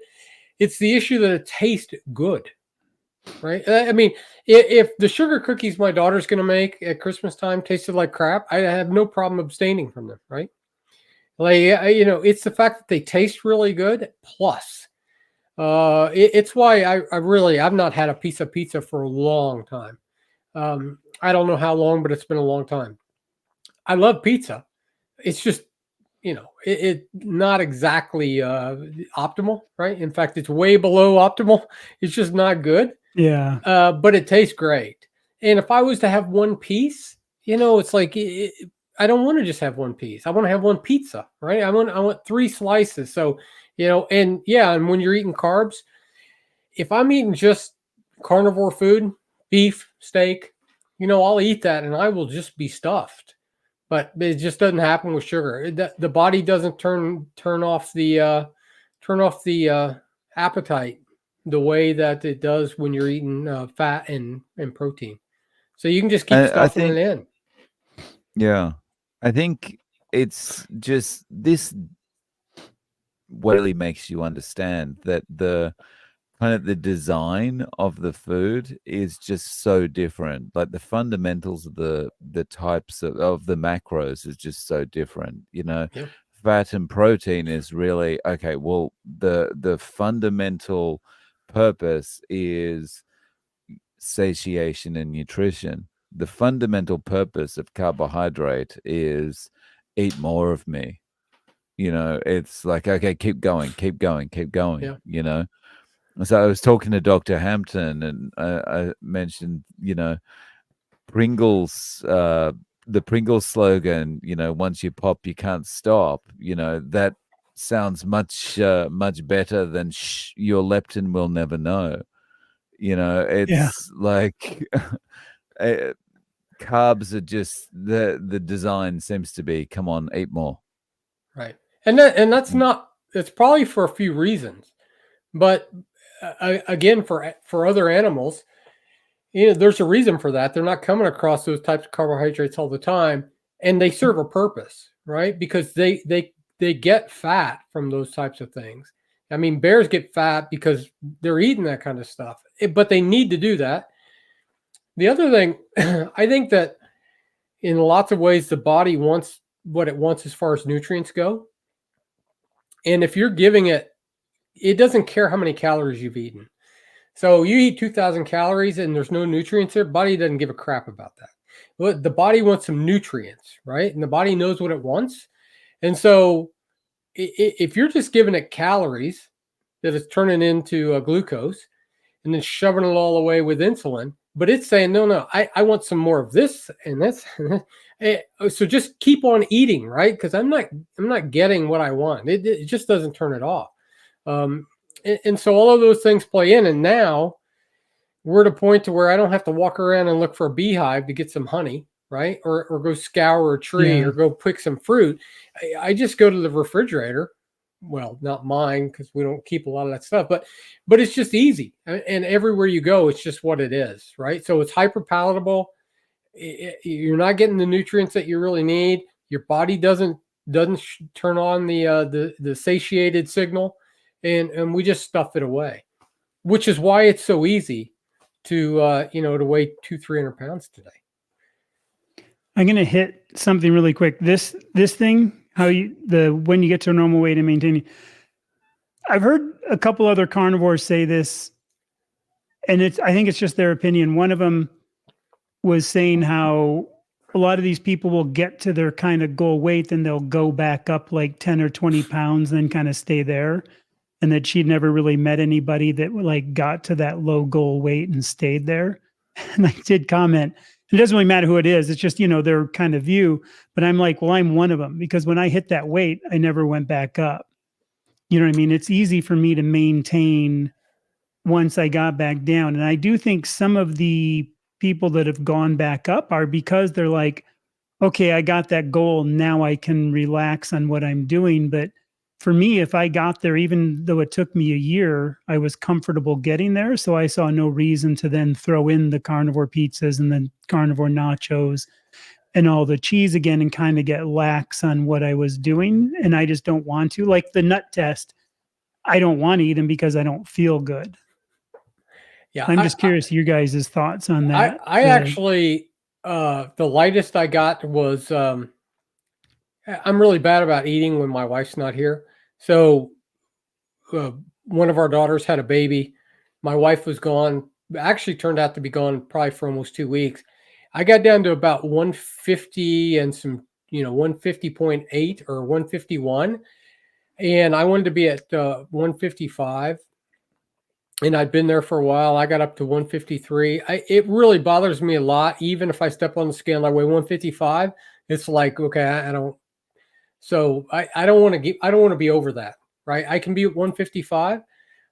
It's the issue that it tastes good. Right. I mean, if the sugar cookies my daughter's going to make at Christmas time tasted like crap, I have no problem abstaining from them. Right. Like, it's the fact that they taste really good. Plus, it's why I've not had a piece of pizza for a long time. I don't know how long, but it's been a long time. I love pizza. It's just, it not exactly optimal. Right. In fact, it's way below optimal. It's just not good. Yeah. But it tastes great. And if I was to have one piece, it's like I don't want to just have one piece. I want to have one pizza, right? I want 3 slices. So, and when you're eating carbs, if I'm eating just carnivore food, beef, steak, I'll eat that and I will just be stuffed. But it just doesn't happen with sugar. The body doesn't turn off the appetite the way that it does when you're eating fat and protein. So you can just keep stuffing it in. Yeah. I think it's just this really makes you understand that the kind of the design of the food is just so different. Like the fundamentals of the types of the macros is just so different. You know, Yeah. fat and protein is really okay. Well, the fundamental purpose is satiation and nutrition. The fundamental purpose of carbohydrate is eat more of me. You know, it's like, okay, keep going, keep going, keep going, Yeah. you know. So I was talking to Dr. Hampton, and I mentioned, you know, Pringles, the Pringles slogan, you know, once you pop, you can't stop. You know, that sounds much better than your leptin will never know. You know, Yeah. it's like carbs are just the design seems to be, come on, eat more. Right. And that's not, it's probably for a few reasons, but again, for other animals, you know, there's a reason for that. They're not coming across those types of carbohydrates all the time, and they serve a purpose, right? Because they get fat from those types of things. I mean, bears get fat because they're eating that kind of stuff, but they need to do that. The other thing, I think that in lots of ways, the body wants what it wants as far as nutrients go. And if you're giving it, it doesn't care how many calories you've eaten. So you eat 2,000 calories and there's no nutrients there, body doesn't give a crap about that. Well, the body wants some nutrients, right? And the body knows what it wants. And so if you're just giving it calories that it's turning into glucose and then shoving it all away with insulin, but it's saying, no, I want some more of this and this. So just keep on eating, right? Because I'm not getting what I want. It just doesn't turn it off. And so all of those things play in. And now we're at a point to where I don't have to walk around and look for a beehive to get some honey, right? Or go scour a tree or go pick some fruit. I just go to the refrigerator. Well, not mine because we don't keep a lot of that stuff, but it's just easy. And everywhere you go, it's just what it is, right? So it's hyper palatable. You're not getting the nutrients that you really need. Your body doesn't turn on the satiated signal, and we just stuff it away, which is why it's so easy to to weigh 200-300 pounds today. I'm going to hit something really quick. This thing, when you get to a normal weight and maintaining. I've heard a couple other carnivores say this, and I think it's just their opinion. One of them was saying how a lot of these people will get to their kind of goal weight, then they'll go back up like 10 or 20 pounds, then kind of stay there. And that she'd never really met anybody that like got to that low goal weight and stayed there. And I did comment, it doesn't really matter who it is. It's just, their kind of view. But I'm like, well, I'm one of them, because when I hit that weight, I never went back up. You know what I mean? It's easy for me to maintain once I got back down. And I do think some of the people that have gone back up are because they're like, okay, I got that goal. Now I can relax on what I'm doing. But for me, if I got there, even though it took me a year, I was comfortable getting there. So I saw no reason to then throw in the carnivore pizzas and the carnivore nachos and all the cheese again and kind of get lax on what I was doing. And I just don't want to. Like the nut test, I don't want to eat them because I don't feel good. Yeah. I'm just curious your guys' thoughts on that. I actually, the lightest I got was, I'm really bad about eating when my wife's not here. So one of our daughters had a baby. My wife was gone, actually turned out to be gone probably for almost 2 weeks. I got down to about 150 and some, 150.8 or 151. And I wanted to be at 155. And I'd been there for a while. I got up to 153. It really bothers me a lot. Even if I step on the scale and I weigh 155, it's like, okay, I don't. So I don't want to be over that, right? I can be at 155.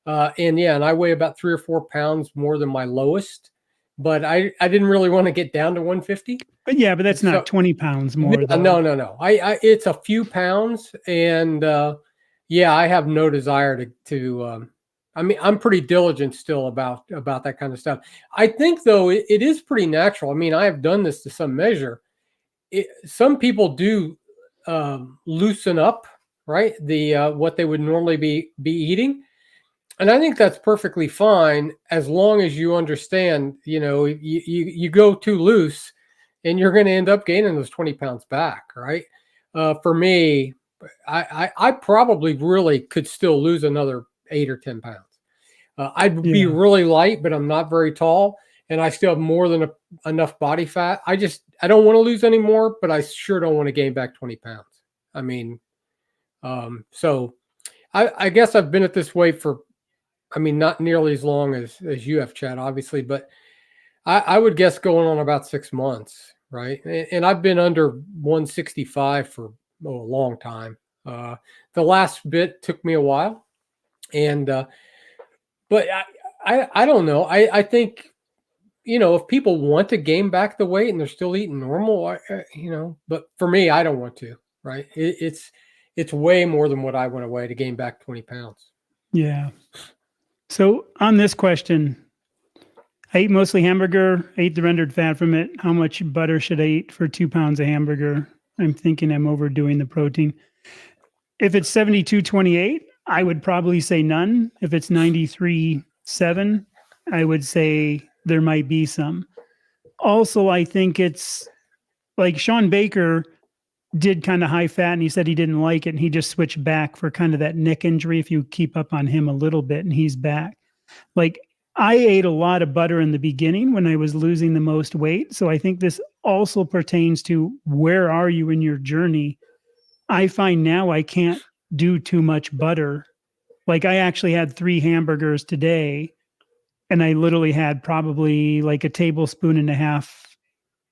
And I weigh about 3 or 4 pounds more than my lowest, but I didn't really want to get down to 150. But that's not 20 pounds more. Though. No. It's a few pounds, and I have no desire to. I'm pretty diligent still about that kind of stuff. I think though it is pretty natural. I mean, I have done this to some measure. Some people do loosen up, right? The what they would normally be eating. And I think that's perfectly fine as long as you understand, you go too loose and you're going to end up gaining those 20 pounds back, right? For me, I probably really could still lose another 8 or 10 pounds. I'd be Yeah. really light, but I'm not very tall, and I still have more than enough body fat. I don't want to lose any more, but I sure don't want to gain back 20 pounds. I mean, so I guess I've been at this weight for, not nearly as long as you have, Chad, obviously, but I would guess going on about 6 months, right? And I've been under 165 for a long time. The last bit took me a while, and but I don't know. I think, if people want to gain back the weight and they're still eating normal, but for me, I don't want to, right? It's way more than what I went away to gain back 20 pounds. Yeah. So on this question, I eat mostly hamburger. I eat the rendered fat from it. How much butter should I eat for 2 pounds of hamburger? I'm thinking I'm overdoing the protein. If it's 72.28, I would probably say none. If it's 93.7, I would say there might be some. Also, I think it's like Sean Baker did kind of high fat and he said he didn't like it and he just switched back for kind of that neck injury. If you keep up on him a little bit and he's back. Like I ate a lot of butter in the beginning when I was losing the most weight. So I think this also pertains to where are you in your journey? I find now I can't do too much butter. Like I actually had 3 hamburgers today and I literally had probably like a tablespoon and a half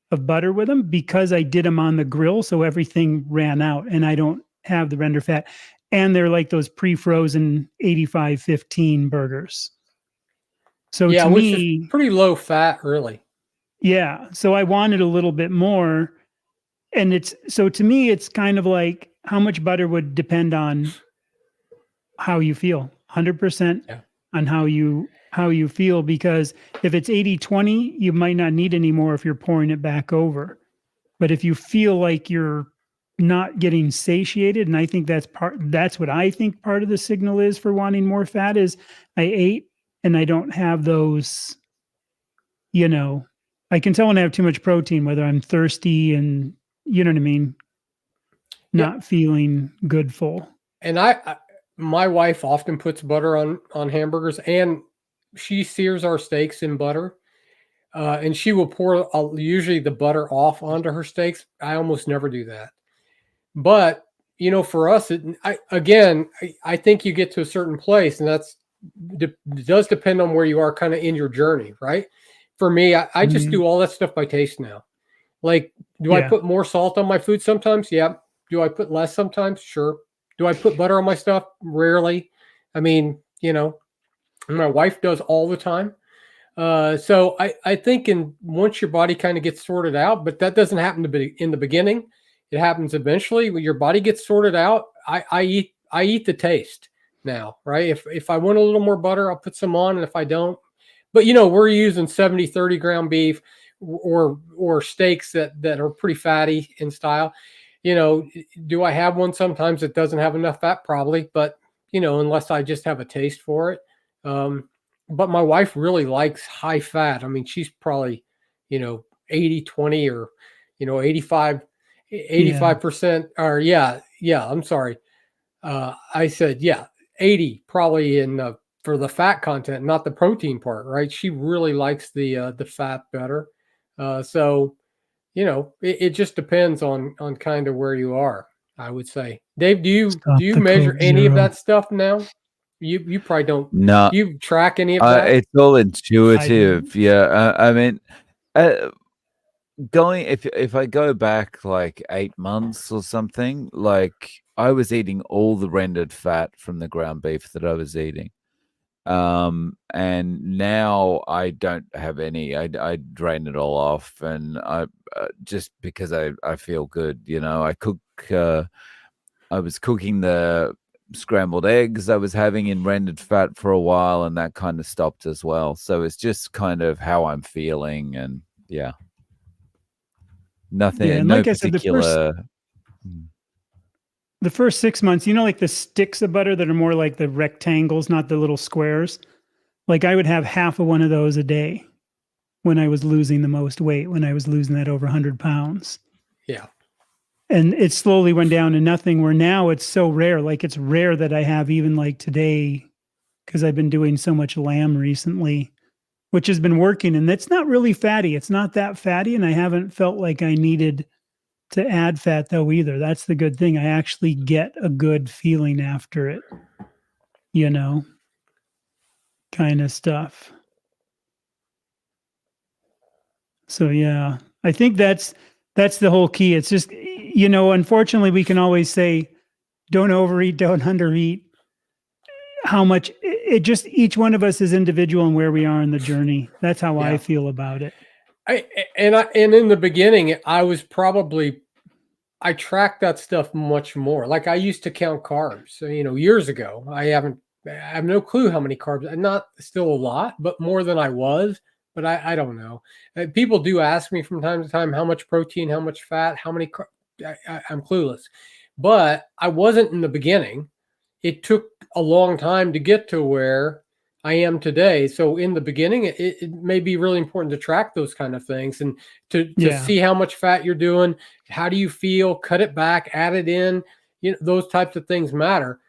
of butter with them because I did them on the grill. So everything ran out and I don't have the render fat. And they're like those pre-frozen 85-15 burgers. So Yeah, to which is me, pretty low fat, really. yeah. So I wanted a little bit more. And so to me, it's kind of like how much butter would depend on how you feel. 100% Yeah. on how you feel, because if it's 80-20, you might not need any more if you're pouring it back over. But if you feel like you're not getting satiated, and I think that's what I think part of the signal is for wanting more fat is I ate and I don't have those, I can tell when I have too much protein, whether I'm thirsty and you know what I mean, Yeah. not feeling good full. And my wife often puts butter on hamburgers, and she sears our steaks in butter. And she will pour usually the butter off onto her steaks. I almost never do that. But, for us, I think you get to a certain place, and it does depend on where you are kind of in your journey, right? For me, I just do all that stuff by taste now. Like, do I put more salt on my food sometimes? Yeah. Do I put less sometimes? Sure. Do I put butter on my stuff? Rarely. I mean, my wife does all the time. So I think once your body kind of gets sorted out, but that doesn't happen to be in the beginning. It happens eventually when your body gets sorted out. I eat the taste now, right? If I want a little more butter, I'll put some on, and if I don't, but we're using 70-30 ground beef or steaks that are pretty fatty in style. Do I have one sometimes that doesn't have enough fat? Probably, but unless I just have a taste for it. But my wife really likes high fat. I mean, she's probably, 80-20 or, 85%, or I'm sorry. I said, 80 probably for the fat content, not the protein part, right? She really likes the fat better. So, it just depends on kind of where you are, I would say. Dave, do you measure any of that stuff now? You probably don't. No, Do you track any of that? it's all intuitive. Yeah, I mean, if I go back like 8 months or something, like I was eating all the rendered fat from the ground beef that I was eating. And now I don't have any. I drain it all off, and I just because I feel good. I was cooking the scrambled eggs I was having in rendered fat for a while, and that kind of stopped as well. So it's just kind of how I'm feeling, and nothing, Yeah, and no like I said, particular. the first 6 months, you know, like the sticks of butter that are more like the rectangles, not the little squares. Like I would have half of one of those a day when I was losing the most weight, when I was losing that over 100 pounds. Yeah. And it slowly went down to nothing, where now it's so rare. Like it's rare that I have even like today, because I've been doing so much lamb recently, which has been working. And it's not really fatty. It's not that fatty. And I haven't felt like I needed to add fat though either. That's the good thing. I actually get a good feeling after it, you know, kind of stuff. So yeah, I think that's the whole key. It's just, you know, unfortunately we can always say, don't overeat, don't undereat. How much it just, each one of us is individual and where we are in the journey. That's how I feel about it. And in the beginning, I tracked that stuff much more. Like I used to count carbs, you know, years ago. I have no clue how many carbs, not still a lot, but more than I was, but I don't know. People do ask me from time to time, how much protein, how much fat, how many I'm clueless, but I wasn't in the beginning. It took a long time to get to where I am today. So in the beginning, it may be really important to track those kind of things and to see how much fat you're doing. How do you feel? Cut it back, add it in. You know, those types of things matter.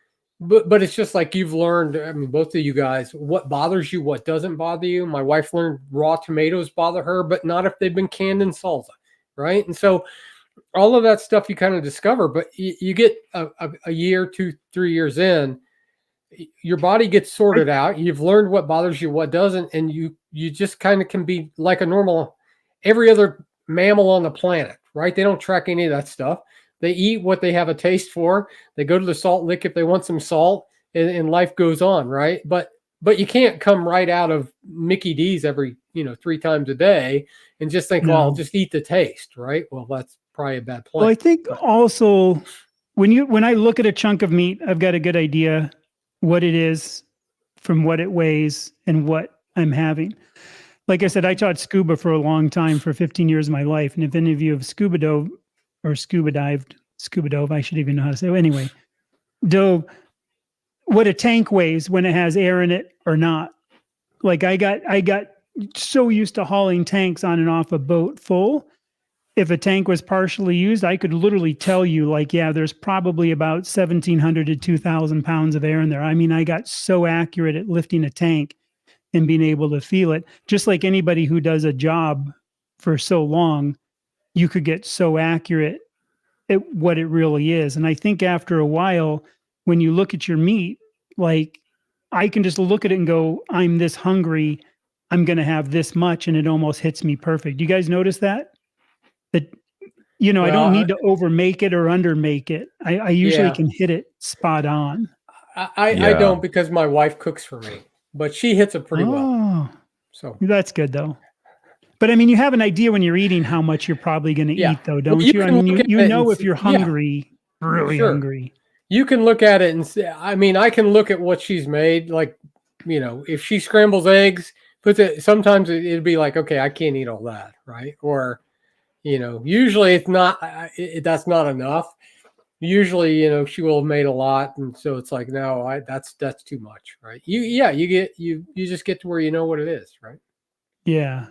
But it's just like you've learned, I mean, both of you guys, what bothers you, what doesn't bother you. My wife learned raw tomatoes bother her, but not if they've been canned in salsa, right? And so all of that stuff you kind of discover, but you get a year, 2, 3 years in, your body gets sorted out. You've learned what bothers you, what doesn't, and you just kind of can be like a normal, every other mammal on the planet, right? They don't track any of that stuff. They eat what they have a taste for. They go to the salt lick if they want some salt, and life goes on, right? But you can't come right out of Mickey D's every 3 times a day and just think, well, I'll just eat the taste, right? Well, that's probably a bad plan. Well, I think also when I look at a chunk of meat, I've got a good idea what it is from what it weighs and what I'm having. Like I said, I taught scuba for a long time, for 15 years of my life. And if any of you have scuba dove, I should even know how to say it. Anyway, dove, what a tank weighs when it has air in it or not. Like I got so used to hauling tanks on and off a boat full. If a tank was partially used, I could literally tell you, like, yeah, there's probably about 1,700 to 2,000 pounds of air in there. I mean, I got so accurate at lifting a tank and being able to feel it. Just like anybody who does a job for so long, you could get so accurate at what it really is. And I think after a while, when you look at your meat, like I can just look at it and go, I'm this hungry, I'm going to have this much. And it almost hits me perfect. Do you guys notice that? That, I don't need to overmake it or undermake it. I usually can hit it spot on. I don't, because my wife cooks for me, but she hits it pretty well. So that's good though. But I mean, you have an idea when you're eating how much you're probably going to eat though, don't you? I mean, you know if you're hungry, really hungry. You can look at it and say, I mean, I can look at what she's made. Like, if she scrambles eggs, sometimes it'd be like, okay, I can't eat all that, right? Or, usually it's not, that's not enough. Usually, she will have made a lot. And so it's like, no, that's too much, right? You just get to where you know what it is, right? Yeah.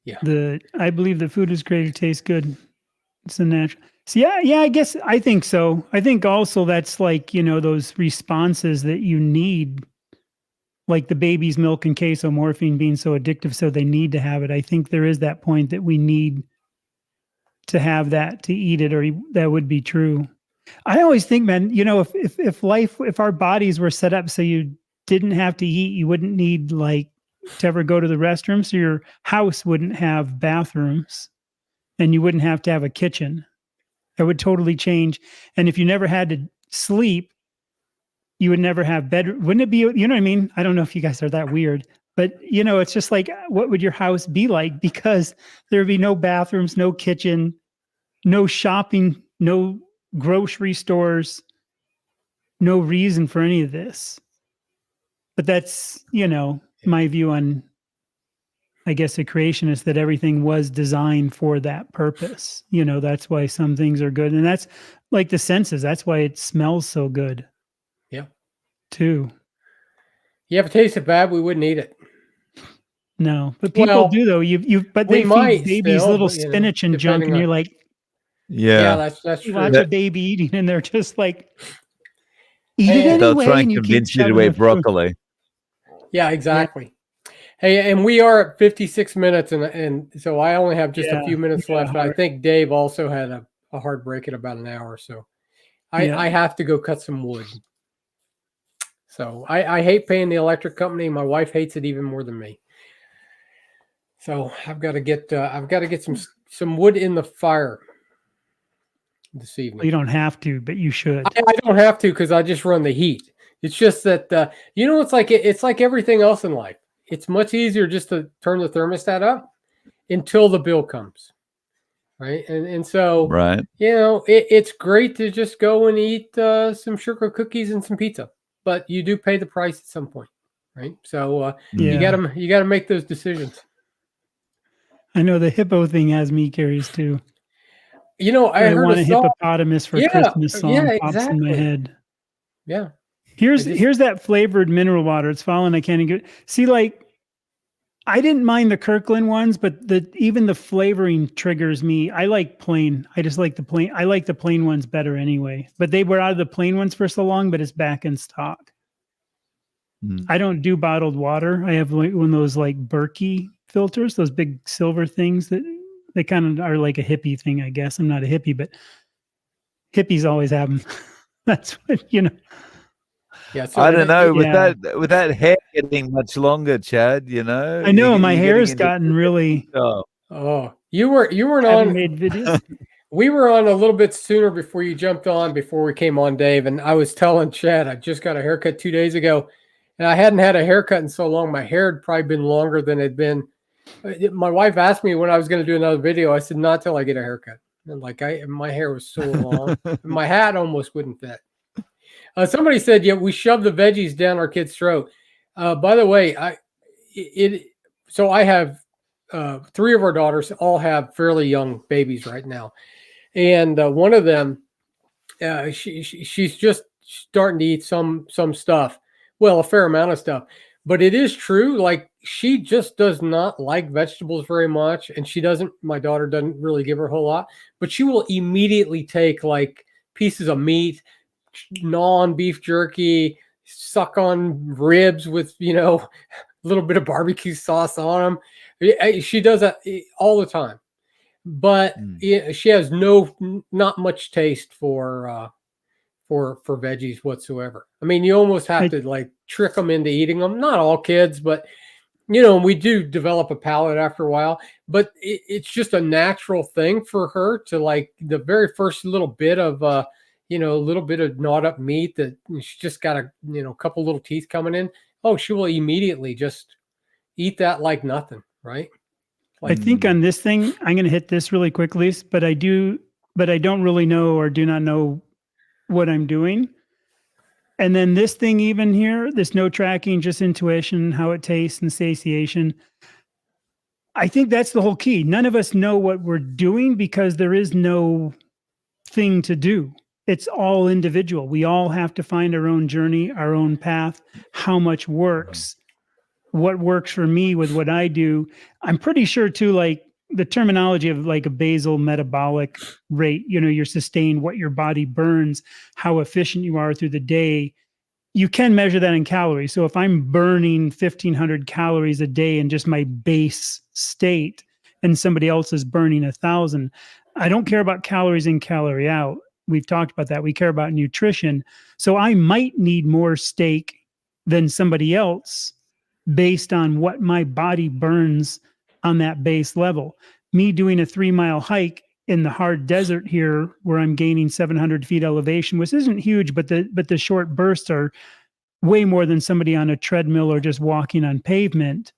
Yeah. I believe the food is great. It tastes good. It's a natural. So yeah, I think so. I think also that's like, those responses that you need, like the baby's milk and queso morphine being so addictive, so they need to have it. I think there is that point that we need to have that to eat it, or that would be true. I always think, man, if our bodies were set up so you didn't have to eat, you wouldn't need like to ever go to the restroom. So your house wouldn't have bathrooms and you wouldn't have to have a kitchen. That would totally change. And if you never had to sleep, you would never have bed. Wouldn't it be, you know what I mean? I don't know if you guys are that weird, but it's just like, what would your house be like? Because there would be no bathrooms, no kitchen, no shopping, no grocery stores, no reason for any of this. But that's, my view on I guess, a creationist, that everything was designed for that purpose. You know, that's why some things are good. And that's like the senses. That's why it smells so good. Yeah. Too. You ever taste it bad, we wouldn't eat it. No, but people Well, do though. But we they feed might babies still, little but, you know, spinach and junk, depending and on. you're like, Yeah, Yeah. that's you true. watch a baby eating, and they're just like, eat it And They'll try anyway, and and you keep convince you to shoving eat the food. broccoli. Yeah, exactly. Hey, and we are at 56 minutes, and so I only have just a few minutes left. I think Dave also had a hard break at about an hour, so I have to go cut some wood. So I hate paying the electric company. My wife hates it even more than me. So I've got to get some wood in the fire this evening. Well, you don't have to, but you should. I don't have to because I just run the heat. It's just that it's like everything else in life. It's much easier just to turn the thermostat up until the bill comes, right? And so, Right. you know, it's great to just go and eat some sugar cookies and some pizza, but you do pay the price at some point, right? So you gotta make those decisions. I know the hippo thing has me curious too. You know, I heard want a a song. hippopotamus for Christmas song pops in my head. Yeah. Here's that flavored mineral water. It's falling. I can't even see. Like, I didn't mind the Kirkland ones, but even the flavoring triggers me. I like plain. I just like the plain. I like the plain ones better anyway. But they were out of the plain ones for so long, but it's back in stock. I don't do bottled water. I have like one of those like Berkey filters, those big silver things that they kind of are like a hippie thing, I guess. I'm not a hippie, but hippies always have them. That's what, you know. Yeah, so I don't know. With that hair getting much longer, Chad, you know. I know my hair's gotten really. Oh, you weren't on. on. Made videos. We were on a little bit sooner before you jumped on, before we came on, Dave. And I was telling Chad I just got a haircut 2 days ago, and I hadn't had a haircut in so long. My hair had probably been longer than it'd been. My wife asked me when I was going to do another video. I said, not till I get a haircut. And like my hair was so long, my hat almost wouldn't fit. Somebody said, yeah, we shoved the veggies down our kid's throat. By the way, so I have 3 of our daughters all have fairly young babies right now. And one of them, she's just starting to eat some stuff. Well, a fair amount of stuff. But it is true, like she just does not like vegetables very much. And my daughter doesn't really give her a whole lot, but she will immediately take like pieces of meat, gnaw on beef jerky, suck on ribs with, you know, a little bit of barbecue sauce on them. She does that all the time. But she has not much taste for veggies whatsoever. I mean, you almost have to like trick them into eating them. Not all kids, but you know, we do develop a palate after a while. But it's just a natural thing for her to like the very first little bit of a little bit of gnawed up meat that she just got a couple little teeth coming in. Oh, she will immediately just eat that like nothing, right? I think on this thing, I'm going to hit this really quickly, but I don't really know or do not know what I'm doing. And then this thing, even here, this no tracking, just intuition, how it tastes and satiation. I think that's the whole key. None of us know what we're doing because there is no thing to do. It's all individual. We all have to find our own journey, our own path, how much works. What works for me with what I do. I'm pretty sure too, like the terminology of like a basal metabolic rate, you know, your sustained, what your body burns, how efficient you are through the day. You can measure that in calories. So if I'm burning 1,500 calories a day in just my base state and somebody else is burning 1,000, I don't care about calories in, calorie out. We've talked about that. We care about nutrition. So I might need more steak than somebody else based on what my body burns on that base level. Me doing a 3-mile hike in the hard desert here where I'm gaining 700 feet elevation, which isn't huge, but the short bursts are way more than somebody on a treadmill or just walking on pavement,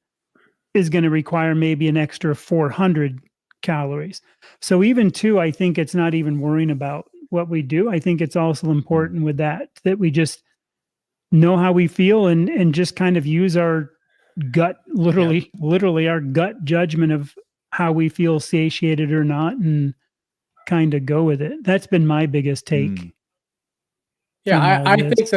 is going to require maybe an extra 400 calories. So even too, I think it's not even worrying about what we do. I think it's also important with that we just know how we feel and just kind of use our gut, literally our gut judgment of how we feel satiated or not, and kind of go with it. That's been my biggest take. Yeah, I think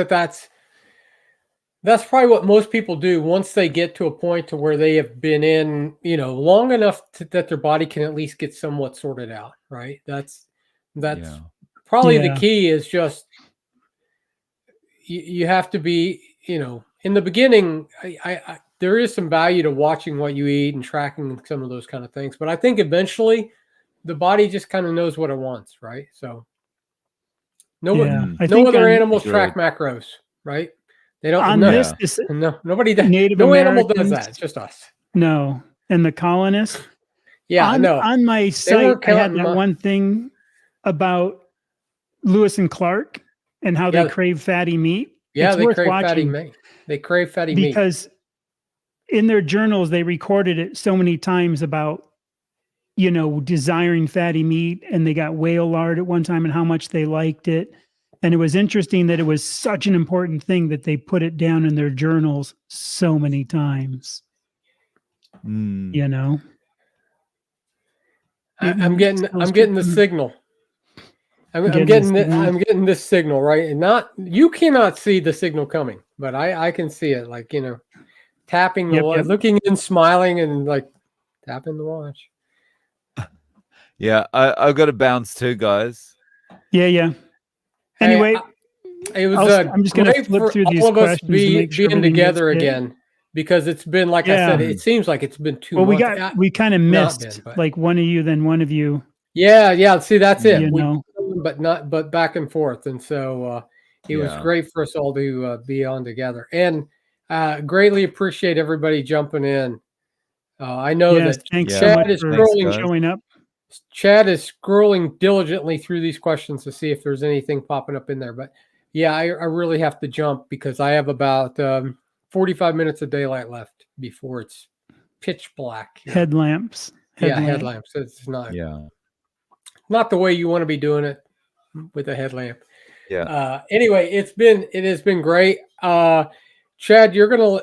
that's probably what most people do once they get to a point to where they have been in, long enough that their body can at least get somewhat sorted out, right? That's probably the key is just you have to be, in the beginning, I there is some value to watching what you eat and tracking some of those kind of things. But I think eventually the body just kind of knows what it wants, right? So no other animals track macros, right? They don't. Nobody does. No animal does that. It's just us. No, and the colonists. Yeah, on my site, I had that one thing about Lewis and Clark and how they crave fatty meat. Yeah, they crave fatty meat. They crave fatty meat because in their journals they recorded it so many times about desiring fatty meat, and they got whale lard at one time and how much they liked it. And it was interesting that it was such an important thing that they put it down in their journals so many times. I'm getting the signal. I'm getting this signal, right? And you cannot see the signal coming, but I can see it, like, tapping the watch, looking and smiling and like tapping the watch. Yeah, I've got to bounce too, guys. Yeah. Anyway, it was I'm just going to flip through these questions to make sure being together again, because it's been, like I said, it seems like it's been 2 months. We kind of missed like one of you, then one of you. Yeah. See, that's it. But back and forth, and so it was great for us all to be on together, and greatly appreciate everybody jumping in. I know that Chad is showing up. Chad is scrolling diligently through these questions to see if there's anything popping up in there. But yeah, I really have to jump because I have about 45 minutes of daylight left before it's pitch black. Headlamps. Headlamps. It's not the way you want to be doing it with a headlamp. Anyway, it has been great. Chad, you're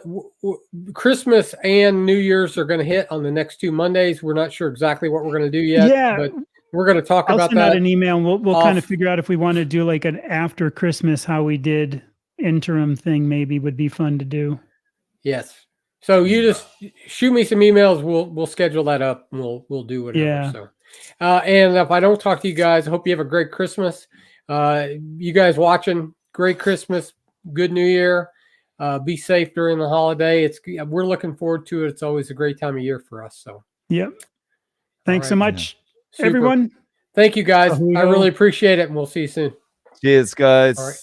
Christmas and New Year's are gonna hit on the next 2 Mondays. We're not sure exactly what we're gonna do yet, but we're gonna talk about that. I'll send out an email and we'll kind of figure out if we want to do like an after Christmas, how we did interim thing, maybe would be fun to do. Yes. So you just shoot me some emails. We'll schedule that up and we'll do whatever. Yeah. So and if I don't talk to you guys, I hope you have a great Christmas. You guys watching, great Christmas, good New Year. Be safe during the holiday. We're looking forward to it. It's always a great time of year for us. So, Thanks so much, everyone. Thank you, guys. I really appreciate it, and we'll see you soon. Cheers, guys. All right.